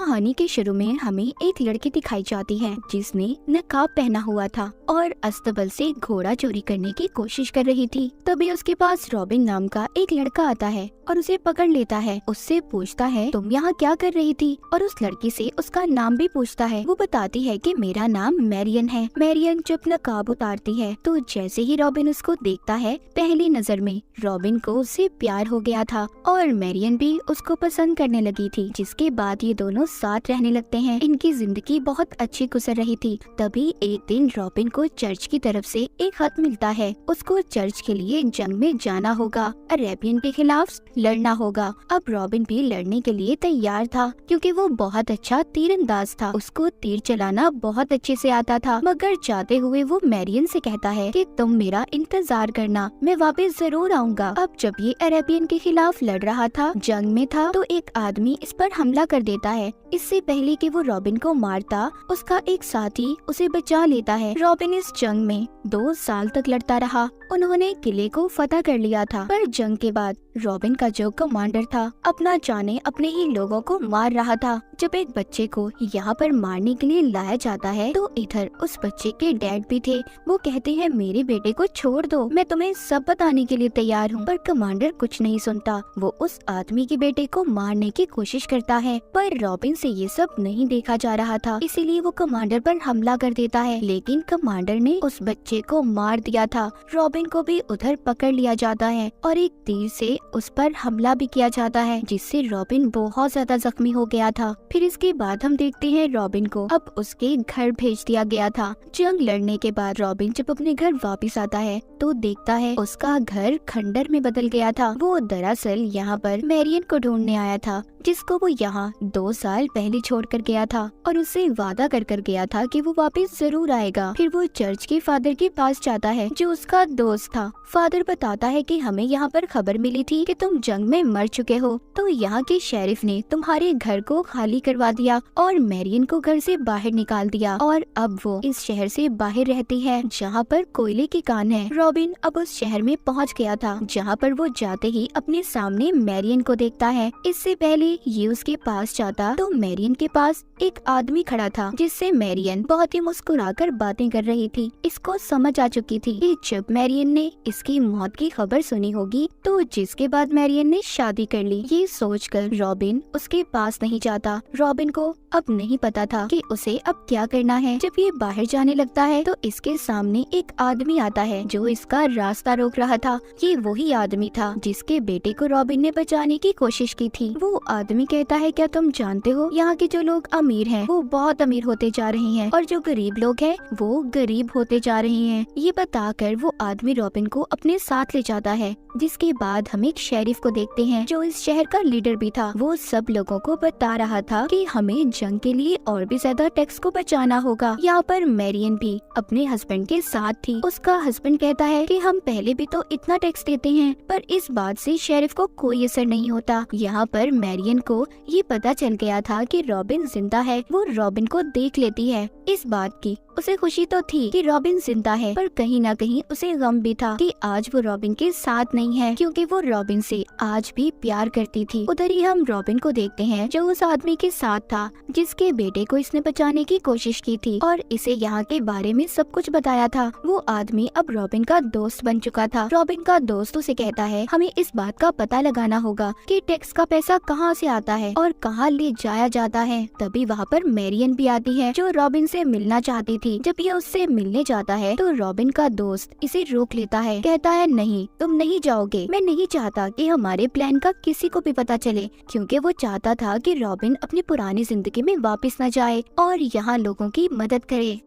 कहानी के शुरू में हमें एक लड़की दिखाई जाती है जिसने नकाब पहना हुआ था और अस्तबल से घोड़ा चोरी करने की कोशिश कर रही थी। तभी उसके पास रॉबिन नाम का एक लड़का आता है और उसे पकड़ लेता है। उससे पूछता है तुम यहाँ क्या कर रही थी, और उस लड़की से उसका नाम भी पूछता है। वो बताती है कि मेरा नाम मैरियन है। मैरियन जब नकाब उतारती है तो जैसे ही रॉबिन उसको देखता है, पहली नजर में रॉबिन को उससे प्यार हो गया था और मैरियन भी उसको पसंद करने लगी थी। जिसके बाद ये दोनों साथ रहने लगते हैं। इनकी जिंदगी बहुत अच्छी गुजर रही थी। तभी एक दिन रॉबिन को चर्च की तरफ से एक खत मिलता है। उसको चर्च के लिए जंग में जाना होगा, अरेबियन के खिलाफ लड़ना होगा। अब रॉबिन भी लड़ने के लिए तैयार था क्योंकि वो बहुत अच्छा तीरंदाज था। उसको तीर चलाना बहुत अच्छे से आता था। मगर जाते हुए वो मैरियन से कहता है कि तुम मेरा इंतजार करना, मैं वापस जरूर आऊंगा। अब जब ये अरेबियन के खिलाफ लड़ रहा था, जंग में था, तो एक आदमी इस पर हमला कर देता है। इससे पहले कि वो रॉबिन को मारता, उसका एक साथी उसे बचा लेता है। रॉबिन इस जंग में 2 साल तक लड़ता रहा। उन्होंने किले को फतह कर लिया था। पर जंग के बाद रॉबिन का जो कमांडर था, अपना जाने अपने ही लोगों को मार रहा था। जब एक बच्चे को यहाँ पर मारने के लिए लाया जाता है तो इधर उस बच्चे के डैड भी थे। वो कहते हैं मेरे बेटे को छोड़ दो, मैं तुम्हें सब बताने के लिए तैयार हूँ। पर कमांडर कुछ नहीं सुनता। वो उस आदमी के बेटे को मारने की कोशिश करता है, पर रॉबिन से ये सब नहीं देखा जा रहा था, इसीलिए वो कमांडर पर हमला कर देता है। लेकिन कमांडर ने उस बच्चे को मार दिया था। रॉबिन को भी उधर पकड़ लिया जाता है और एक तीर से उस पर हमला भी किया जाता है, जिससे रॉबिन बहुत ज्यादा जख्मी हो गया था। फिर इसके बाद हम देखते हैं रॉबिन को अब उसके घर भेज दिया गया था। जंग लड़ने के बाद रॉबिन जब अपने घर वापस आता है तो देखता है उसका घर खंडर में बदल गया था। वो दरअसल यहाँ पर मैरियन को ढूंढने आया था, जिसको वो यहाँ 2 साल पहले छोड़ कर गया था और उससे वादा कर गया था कि वो वापस जरूर आएगा। फिर वो चर्च के फादर के पास जाता है जो उसका दोस्त था। फादर बताता है कि हमें यहाँ पर खबर मिली थी कि तुम जंग में मर चुके हो, तो यहाँ के शेरिफ ने तुम्हारे घर को खाली करवा दिया और मैरियन को घर से बाहर निकाल दिया और अब वो इस शहर से बाहर रहती है जहाँ पर कोयले की कान है। रॉबिन अब उस शहर में पहुँच गया था जहाँ पर वो जाते ही अपने सामने मैरियन को देखता है। इससे पहले ये उसके पास जाता तो मैरियन के पास एक आदमी खड़ा था जिससे मैरियन बहुत ही मुस्कुराकर बातें कर रही थी। इसको समझ आ चुकी थी कि जब मैरियन ने इसकी मौत की खबर सुनी होगी तो जिसके बाद मैरियन ने शादी कर ली। ये सोचकर रॉबिन उसके पास नहीं जाता। रॉबिन को अब नहीं पता था कि उसे अब क्या करना है। जब ये बाहर जाने लगता है तो इसके सामने एक आदमी आता है जो इसका रास्ता रोक रहा था। ये वही आदमी था जिसके बेटे को रॉबिन ने बचाने की कोशिश की थी। वो आदमी कहता है क्या तुम जानते हो यहाँ के जो लोग अमीर हैं वो बहुत अमीर होते जा रहे हैं और जो गरीब लोग हैं वो गरीब होते जा रहे हैं। ये बताकर वो आदमी रॉबिन को अपने साथ ले जाता है। जिसके बाद हम एक शेरिफ को देखते हैं जो इस शहर का लीडर भी था। वो सब लोगों को बता रहा था कि हमें जंग के लिए और भी ज्यादा टैक्स को बचाना होगा। यहाँ पर मैरियन भी अपने हस्बैंड के साथ थी। उसका हस्बैंड कहता है कि हम पहले भी तो इतना टैक्स देते हैं, पर इस बात से शेरिफ को कोई असर नहीं होता। यहाँ पर मैरियन को ये पता चल गया था कि रॉबिन जिंदा है। वो रॉबिन को देख लेती है। इस बात की उसे खुशी तो थी कि रॉबिन जिंदा है, पर कहीं न कहीं उसे गम भी था कि आज वो रॉबिन के साथ नहीं है, क्योंकि वो रॉबिन से आज भी प्यार करती थी। उधर ही हम रॉबिन को देखते हैं जो उस आदमी के साथ था जिसके बेटे को इसने बचाने की कोशिश की थी और इसे यहाँ के बारे में सब कुछ बताया था। वो आदमी अब रॉबिन का दोस्त बन चुका था। रॉबिन का दोस्त उसे कहता है हमें इस बात का पता लगाना होगा कि टैक्स का पैसा कहाँ से आता है और कहाँ ले जाया जाता है। तभी वहाँ पर मैरियन भी आती है जो रॉबिन से मिलना चाहती थी। जब ये उससे मिलने जाता है तो रॉबिन का दोस्त इसे रोक लेता है। कहता है नहीं, तुम नहीं जाओगे। मैं नहीं चाहता कि हमारे प्लान का किसी को भी पता चले, क्योंकि वो चाहता था कि रॉबिन अपनी पुरानी जिंदगी में वापस न जाए और यहाँ लोगों की मदद करे।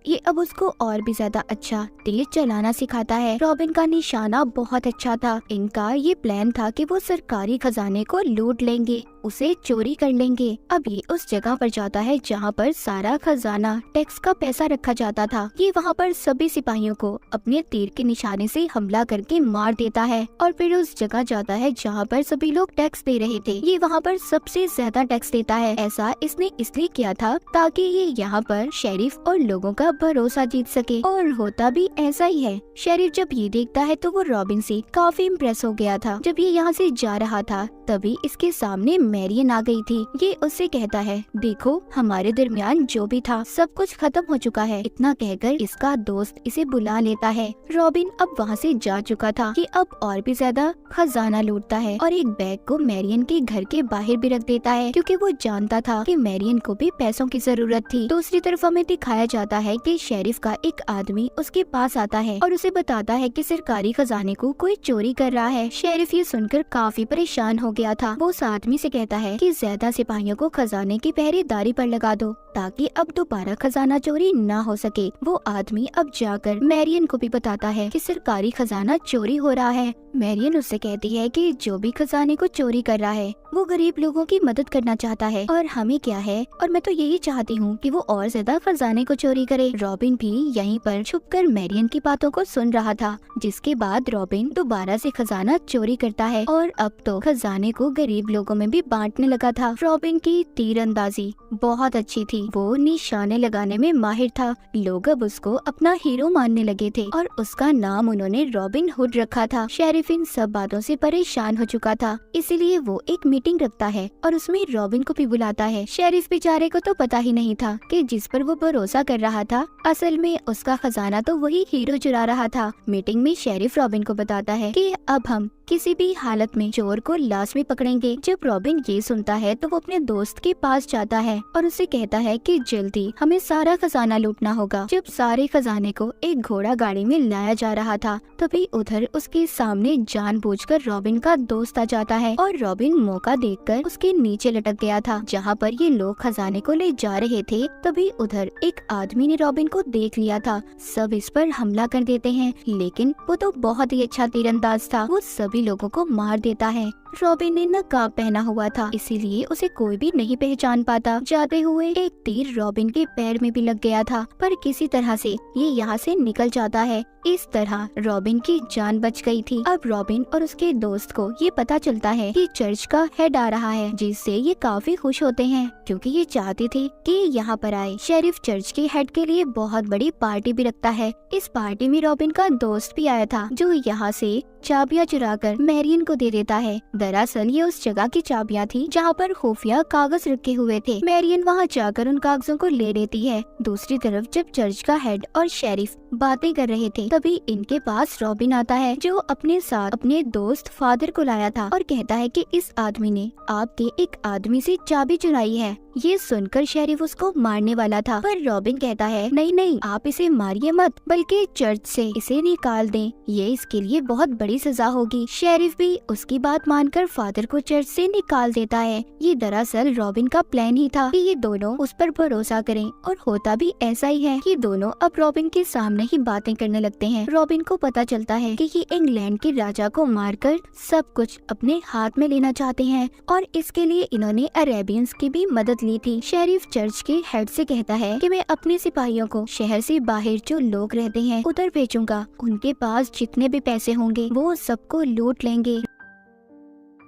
ये अब उसको और भी ज्यादा अच्छा तेज चलाना सिखाता है। रॉबिन का निशाना बहुत अच्छा था। इनका ये प्लान था कि वो सरकारी खजाने को लूट लेंगे, उसे चोरी कर लेंगे। अब ये उस जगह पर जाता है जहाँ पर सारा खजाना टैक्स का पैसा रखा जाता था। ये वहाँ पर सभी सिपाहियों को अपने तीर के निशाने से हमला करके मार देता है और फिर उस जगह जाता है जहाँ पर सभी लोग टैक्स दे रहे थे। ये वहाँ पर सबसे ज्यादा टैक्स देता है। ऐसा इसने इसलिए किया था ताकि ये यहाँ पर शेरिफ और लोगों का भरोसा जीत सके, और होता भी ऐसा ही है। शेरिफ जब ये देखता है तो वो रॉबिन से काफी इम्प्रेस हो गया था। जब ये यहाँ से जा रहा था तभी इसके सामने मैरियन आ गई थी। ये उससे कहता है, देखो हमारे दरमियान जो भी था सब कुछ खत्म हो चुका है। इतना कहकर इसका दोस्त इसे बुला लेता है। रॉबिन अब वहाँ से जा चुका था। ये अब और भी ज्यादा खजाना लूटता है और एक बैग को मैरियन के घर के बाहर भी रख देता है, क्योंकि वो जानता था कि मैरियन को भी पैसों की जरूरत थी। दूसरी तरफ हमें दिखाया जाता है कि शेरिफ का एक आदमी उसके पास आता है और उसे बताता है कि सरकारी खजाने को कोई चोरी कर रहा है। शेरिफ ये सुनकर काफी परेशान हो गया था। वो उस आदमी से कहता है कि ज्यादा सिपाहियों को खजाने की पहरेदारी पर लगा दो ताकि अब दोबारा खजाना चोरी ना हो सके। वो आदमी अब जाकर मैरियन को भी बताता है कि सरकारी खजाना चोरी हो रहा है। मैरियन उससे कहती है कि जो भी खजाने को चोरी कर रहा है वो गरीब लोगों की मदद करना चाहता है और हमें क्या है, और मैं तो यही चाहती हूँ कि वो और ज्यादा खजाने को चोरी करे। रॉबिन भी यहीं पर छुपकर मैरियन की बातों को सुन रहा था, जिसके बाद रॉबिन दोबारा से खजाना चोरी करता है और अब तो खजाने को गरीब लोगों में भी बांटने लगा था। रॉबिन की तीरंदाजी बहुत अच्छी थी। वो निशाने लगाने में माहिर था। लोग अब उसको अपना हीरो मानने लगे थे और उसका नाम उन्होंने रॉबिन हुड रखा था। शेरिफ इन सब बातों से परेशान हो चुका था, इसीलिए वो एक मीटिंग रखता है और उसमें रॉबिन को भी बुलाता है। शेरिफ बेचारे को तो पता ही नहीं था कि जिस पर वो भरोसा कर रहा था असल में उसका खजाना तो वही हीरो चुरा रहा था। मीटिंग में शेरिफ रॉबिन को बताता है कि अब हम किसी भी हालत में चोर को लाजमी पकड़ेंगे। जब रॉबिन ये सुनता है तो वो अपने दोस्त के पास जाता है और उसे कहता है कि जल्दी हमें सारा खजाना लूटना होगा। जब सारे खजाने को एक घोड़ा गाड़ी में लाया जा रहा था तभी उधर उसके सामने जानबूझकर रॉबिन का दोस्त आ जाता है और रॉबिन मौका देखकर उसके नीचे लटक गया था जहाँ पर ये लोग खजाने को ले जा रहे थे। तभी उधर एक आदमी ने रॉबिन को देख लिया था। सब इस पर हमला कर देते हैं, लेकिन वो तो बहुत ही अच्छा तीरंदाज था। वो सभी लोगों को मार देता है। रॉबिन ने नकाब पहना हुआ था, इसीलिए उसे कोई भी नहीं पहचान पाता। जाते हुए एक तीर रॉबिन के पैर में भी लग गया था, पर किसी तरह से ये यहाँ से निकल जाता है। इस तरह रॉबिन की जान बच गई थी। अब रॉबिन और उसके दोस्त को ये पता चलता है कि चर्च का हेड आ रहा है, जिससे ये काफी खुश होते हैं क्योंकि ये चाहते थे कि यहाँ पर आए। शेरिफ चर्च के हेड के लिए बहुत बड़ी पार्टी भी रखता है। इस पार्टी में रॉबिन का दोस्त भी आया था, जो यहाँ से चाबियां चुराकर मैरियन को दे देता है। दरअसल ये उस जगह की चाबियां थी जहाँ पर खुफिया कागज रखे हुए थे। मैरियन वहाँ जाकर उन कागजों को ले लेती है। दूसरी तरफ जब चर्च का हेड और शेरिफ बातें कर रहे थे तभी इनके पास रॉबिन आता है, जो अपने साथ अपने दोस्त फादर को लाया था और कहता है कि इस आदमी ने आपके एक आदमी से चाबी चुराई है। ये सुनकर शेरिफ उसको मारने वाला था, पर रॉबिन कहता है नहीं नहीं, आप इसे मारिए मत, बल्कि चर्च से इसे निकाल दें। ये इसके लिए बहुत बड़ी सजा होगी। शेरिफ भी उसकी बात मानकर फादर को चर्च से निकाल देता है। ये दरअसल रॉबिन का प्लान ही था कि ये दोनों उस पर भरोसा करें, और होता भी ऐसा ही है कि दोनों अब रॉबिन के सामने ही बातें करने लगते हैं। रॉबिन को पता चलता है कि ये इंग्लैंड के राजा को मारकर सब कुछ अपने हाथ में लेना चाहते हैं और इसके लिए इन्होंने अरेबियंस की भी मदद ली थी। शेरिफ चर्च के हेड से कहता है कि मैं अपने सिपाहियों को शहर से बाहर जो लोग रहते हैं उधर भेजूंगा। उनके पास जितने भी पैसे होंगे वो सबको लूट लेंगे।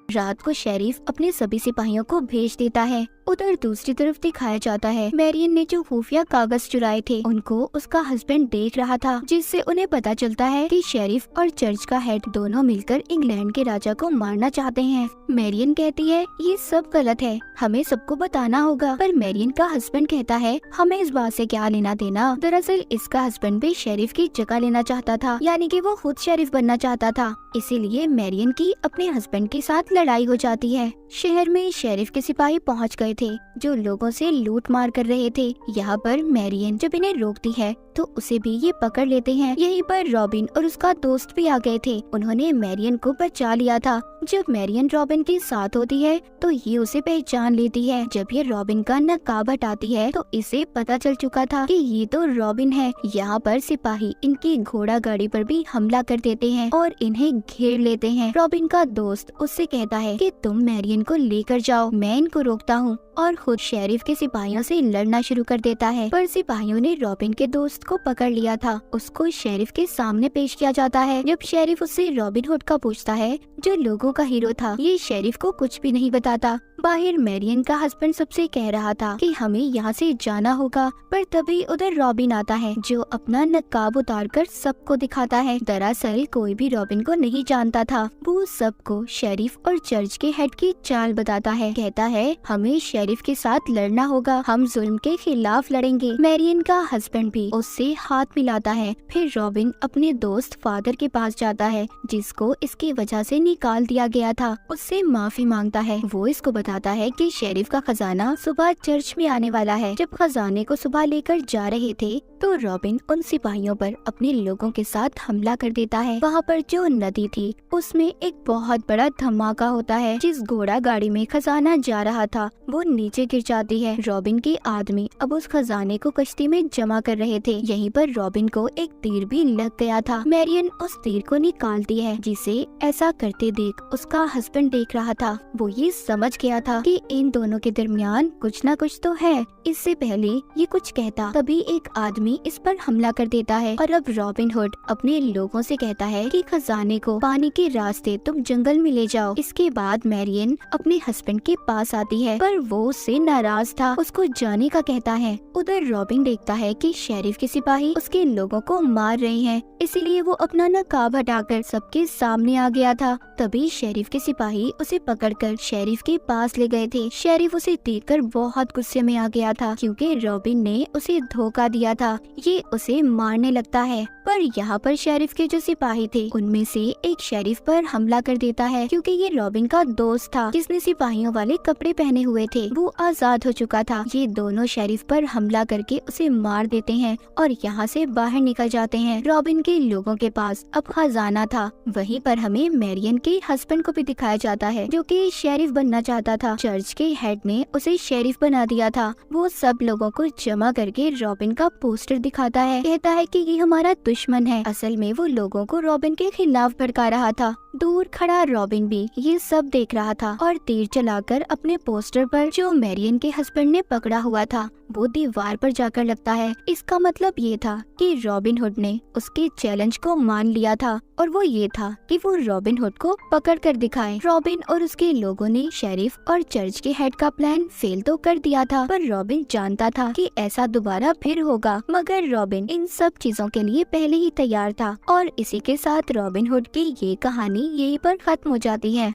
रात को शेरिफ अपने सभी सिपाहियों को भेज देता है। उधर दूसरी तरफ दिखाया जाता है मैरियन ने जो खुफिया कागज चुराए थे उनको उसका हस्बैंड देख रहा था, जिससे उन्हें पता चलता है कि शेरिफ और चर्च का हेड दोनों मिलकर इंग्लैंड के राजा को मारना चाहते हैं। मैरियन कहती है ये सब गलत है, हमें सबको बताना होगा, पर मैरियन का हस्बैंड कहता है हमें इस बात से क्या लेना देना। दरअसल इसका हस्बैंड भी शेरिफ की जगह लेना चाहता था, यानी कि वो खुद शेरिफ बनना चाहता था। इसीलिए मैरियन की अपने हस्बैंड के साथ लड़ाई हो जाती है। शहर में शेरिफ के सिपाही पहुंच गए थे जो लोगों से लूट मार कर रहे थे। यहाँ पर मैरियन जब इन्हें रोकती है तो उसे भी ये पकड़ लेते हैं। यहीं पर रॉबिन और उसका दोस्त भी आ गए थे, उन्होंने मैरियन को बचा लिया था। जब मैरियन रॉबिन के साथ होती है तो ये उसे पहचान लेती है। जब ये रॉबिन का नकाब हटाती है तो इसे पता चल चुका था कि ये तो रॉबिन है। यहाँ पर सिपाही इनकी घोड़ा गाड़ी पर भी हमला कर देते हैं और इन्हें घेर लेते हैं। रॉबिन का दोस्त उससे कहता है कि तुम मैरियन को लेकर जाओ, मैं इनको रोकता हूँ, और खुद शेरिफ के सिपाहियों से लड़ना शुरू कर देता है। पर सिपाहियों ने रॉबिन के दोस्त को पकड़ लिया था। उसको शेरिफ के सामने पेश किया जाता है। जब शेरिफ उससे रॉबिन हुड का पूछता है जो लोगों का हीरो था, ये शेरिफ को कुछ भी नहीं बताता, बाहर मैरियन का हस्बैंड सबसे कह रहा था कि हमें यहाँ से जाना होगा, पर तभी उधर रॉबिन आता है जो अपना नकाब उतारकर सबको दिखाता है। दरअसल कोई भी रॉबिन को नहीं जानता था। वो सबको शेरिफ और चर्च के हेड की चाल बताता है। कहता है हमें शेरिफ के साथ लड़ना होगा, हम जुल्म के खिलाफ लड़ेंगे। मैरियन का हस्बैंड भी उससे हाथ मिलाता है। फिर रॉबिन अपने दोस्त फादर के पास जाता है जिसको इसकी वजह से निकाल दिया गया था। उससे माफी मांगता है। वो इसको बताता है कि शेरिफ का खजाना सुबह चर्च में आने वाला है। जब खजाने को सुबह लेकर जा रहे थे तो रॉबिन उन सिपाहियों पर अपने लोगों के साथ हमला कर देता है। वहाँ पर जो नदी थी उसमें एक बहुत बड़ा धमाका होता है। जिस घोड़ा गाड़ी में खजाना जा रहा था वो नीचे गिर जाती है। रॉबिन के आदमी अब उस खजाने को कश्ती में जमा कर रहे थे। यहीं पर रॉबिन को एक तीर भी लग गया था। मैरियन उस तीर को निकालती है जिसे ऐसा करते देख उसका हस्बैंड देख रहा था। वो ये समझ गया था कि इन दोनों के दरमियान कुछ न कुछ तो है। इससे पहले ये कुछ कहता तभी एक आदमी इस पर हमला कर देता है और अब रॉबिन हुड अपने लोगों से कहता है कि खजाने को पानी के रास्ते तुम जंगल में ले जाओ। इसके बाद मैरियन अपने हस्बैंड के पास आती है पर वो उससे नाराज था, उसको जाने का कहता है। उधर रॉबिन देखता है कि शेरिफ के सिपाही उसके लोगों को मार रहे हैं, इसीलिए वो अपना नकाब हटाकर सबके सामने आ गया था। तभी शेरिफ के सिपाही उसे पकड़कर शेरिफ के पास ले गए थे। शेरिफ उसे देखकर बहुत गुस्से में आ गया था क्योंकि रॉबिन ने उसे धोखा दिया था। ये उसे मारने लगता है पर यहाँ पर शेरिफ के जो सिपाही थे उनमें से एक शेरिफ पर हमला कर देता है क्योंकि ये रॉबिन का दोस्त था जिसने सिपाहियों वाले कपड़े पहने हुए थे। वो आजाद हो चुका था। ये दोनों शेरिफ पर हमला करके उसे मार देते हैं और यहाँ से बाहर निकल जाते हैं। रॉबिन के लोगों के पास अब खजाना था। वहीं पर हमें मैरियन के हस्बैंड को भी दिखाया जाता है जो कि शेरिफ बनना चाहता था। चर्च के हेड ने उसे शेरिफ बना दिया था। वो सब लोगों को जमा करके रॉबिन का पोस्टर दिखाता है। कहता है कि ये हमारा दुश्मन है। असल में वो लोगों को रॉबिन के खिलाफ भड़का रहा था। दूर खड़ा रॉबिन भी ये सब देख रहा था और तीर चलाकर अपने पोस्टर पर जो मैरियन के हस्बैंड ने पकड़ा हुआ था वो दीवार पर जाकर लगता है। इसका मतलब ये था कि रॉबिन हुड ने उसके चैलेंज को मान लिया था और वो ये था कि वो रॉबिन हुड को पकड़ कर दिखाए। रॉबिन और उसके लोगों ने शेरिफ और चर्च के हेड का प्लान फेल तो कर दिया था पर रॉबिन जानता था कि ऐसा दोबारा फिर होगा, मगर रॉबिन इन सब चीजों के लिए पहले ही तैयार था। और इसी के साथ रॉबिन हुड की ये कहानी यहीं पर खत्म हो जाती है।